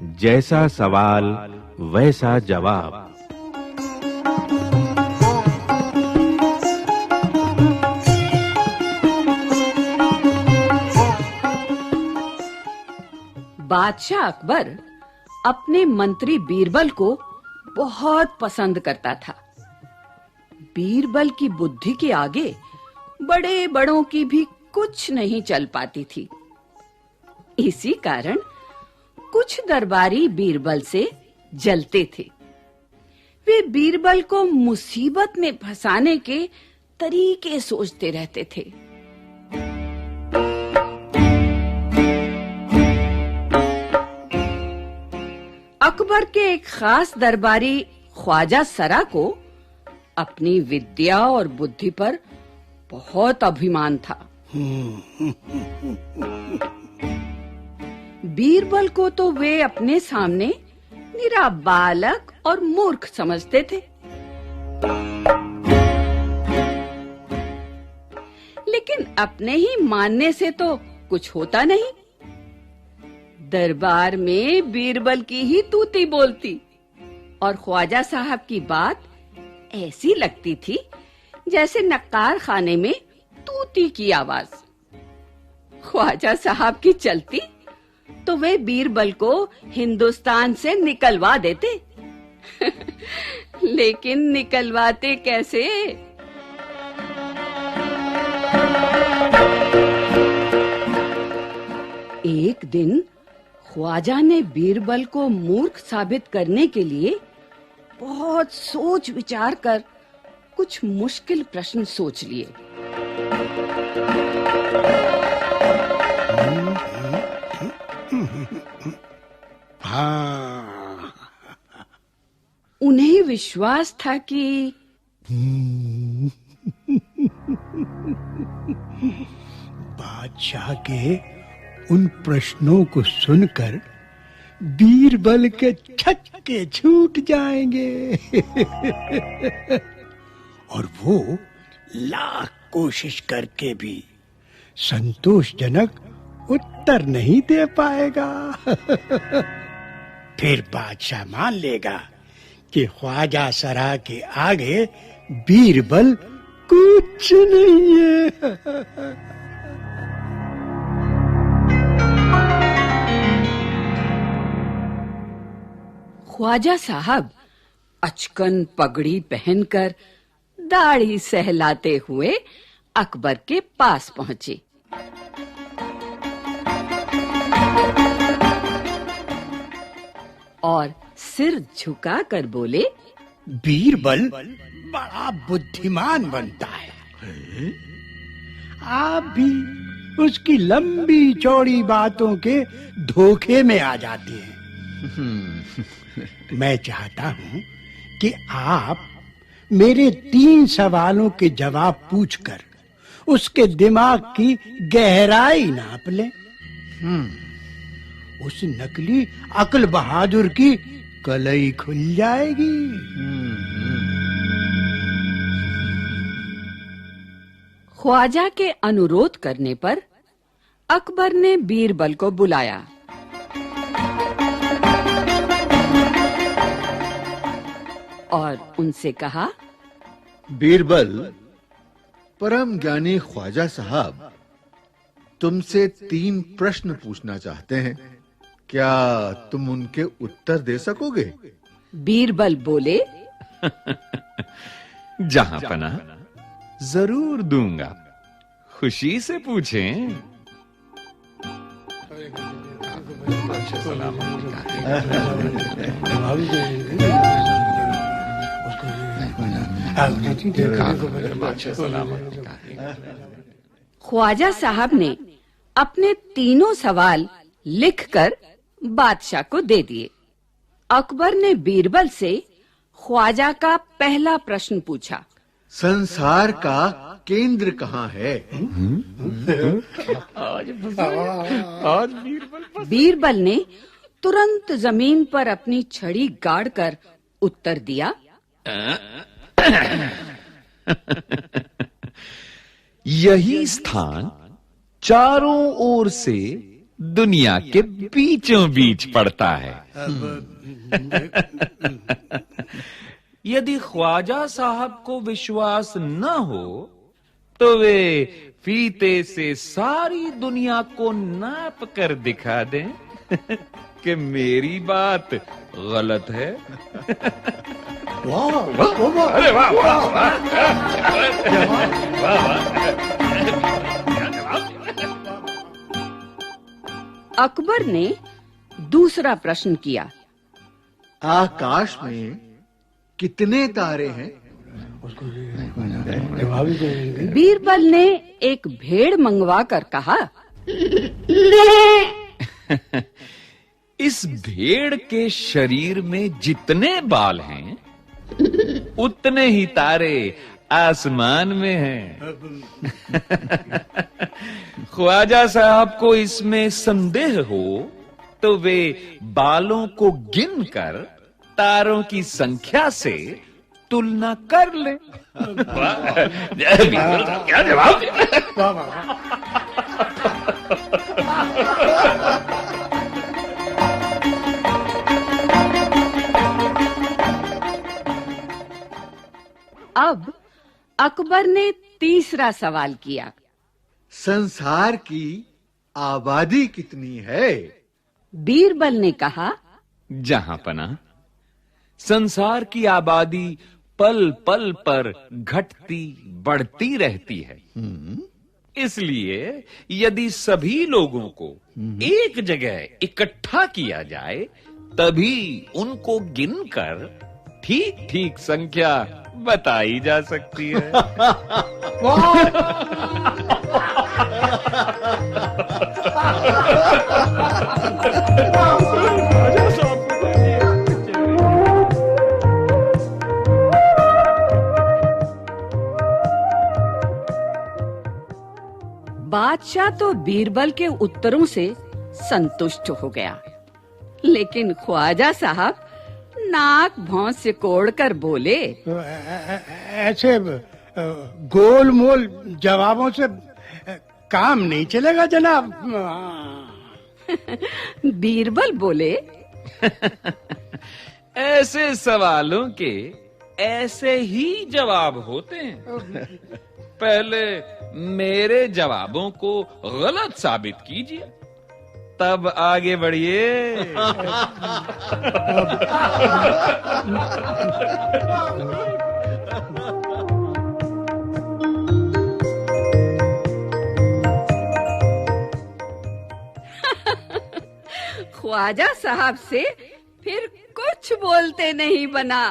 जैसा सवाल वैसा जवाब। बादशाह अकबर अपने मंत्री बीरबल को बहुत पसंद करता था। बीरबल की बुद्धि के आगे बड़े बड़ों की भी कुछ नहीं चल पाती थी। इसी कारण कुछ दरबारी बीरबल से जलते थे। वे बीरबल को मुसीबत में फंसाने के तरीके सोचते रहते थे। अकबर के एक खास दरबारी ख्वाजा सरा को अपनी विद्या और बुद्धि पर बहुत अभिमान था। बीरबल को तो वे अपने सामने निरा बालक और मूर्ख समझते थे। लेकिन अपने ही मानने से तो कुछ होता नहीं। दरबार में बीरबल की ही तूती बोलती और ख्वाजा साहब की बात ऐसी लगती थी जैसे नक्कार खाने में तूती की आवाज। ख्वाजा साहब की चलती तो वे बीरबल को हिंदुस्तान से निकलवा देते। लेकिन निकलवाते कैसे? एक दिन ख्वाजा ने बीरबल को मूर्ख साबित करने के लिए बहुत सोच विचार कर कुछ मुश्किल प्रश्न सोच लिए। हाँ। उन्हें विश्वास था कि बादशाह के उन प्रश्नों को सुनकर बीरबल के छक्के छूट जाएंगे। और वो लाख कोशिश करके भी संतोषजनक उत्तर नहीं दे पाएगा। फिर बादशाह मान लेगा कि ख्वाजा सरा के आगे बीरबल कुछ नहीं है। ख्वाजा साहब अचकन पगड़ी पहनकर दाढ़ी सहलाते हुए अकबर के पास पहुंचे। और सिर झुकाकर बोले, बीरबल बड़ा बुद्धिमान बनता है। आप भी उसकी लंबी चौड़ी बातों के धोखे में आ जाते हैं। मैं चाहता हूं कि आप मेरे 3 सवालों के जवाब पूछकर उसके दिमाग की गहराई नाप लें। उस नकली अक्ल बहादुर की कलई खुल जाएगी। ख्वाजा के अनुरोध करने पर अकबर ने बीरबल को बुलाया। और उनसे कहा, बीरबल, परम ज्ञानी ख्वाजा साहब तुमसे 3 प्रश्न पूछना चाहते हैं। क्या तुम उनके उत्तर दे सकोगे? बीरबल बोले, जहां पना जरूर दूंगा। खुशी से पूछें। ख्वाजा साहब ने अपने तीनों सवाल लिखकर बादशाह को दे दिए। अकबर ने बीरबल से ख्वाजा का पहला प्रश्न पूछा, संसार का केंद्र कहाँ है? बीरबल ने तुरंत जमीन पर अपनी छड़ी गाड़कर उत्तर दिया, यही स्थान चारों ओर से दुनिया के बीचों बीच पड़ता है। यदि ख्वाजा साहब को विश्वास न हो तो वे फीते से सारी दुनिया को नाप कर दिखा दें कि मेरी बात गलत है। वाह वाह वाह, अरे वाह वाह वाह, अकबर ने दूसरा प्रश्न किया। आकाश में कितने तारे हैं? बीरबल ने एक भेड़ मंगवा कर कहा, इस भेड़ के शरीर में जितने बाल हैं उतने ही तारे आसमान में हैं। ख्वाजा साहब को इसमें संदेह हो तो वे बालों को गिनकर तारों की संख्या से तुलना कर ले। क्या जवाब दिया? अब अकबर ने तीसरा सवाल किया। संसार की आबादी कितनी है? बीरबल ने कहा, जहां पना संसार की आबादी पल पल पर घटती बढ़ती रहती है। इसलिए यदि सभी लोगों को एक जगह इकट्ठा किया जाए तभी उनको गिनकर ठीक ठीक संख्या बताई जा सकती है। बादशाह तो बीरबल के उत्तरों से संतुष्ट हो गया, लेकिन ख्वाजा साहब नाक भौं से कोड़कर बोले, ऐसे गोलमोल जवाबों से काम नहीं चलेगा जनाब। बीरबल बोले, ऐसे सवालों के ऐसे ही जवाब होते हैं। पहले मेरे जवाबों को गलत साबित कीजिए, तब आगे बढ़िए। ख्वाजा साहब से फिर कुछ बोलते नहीं बना।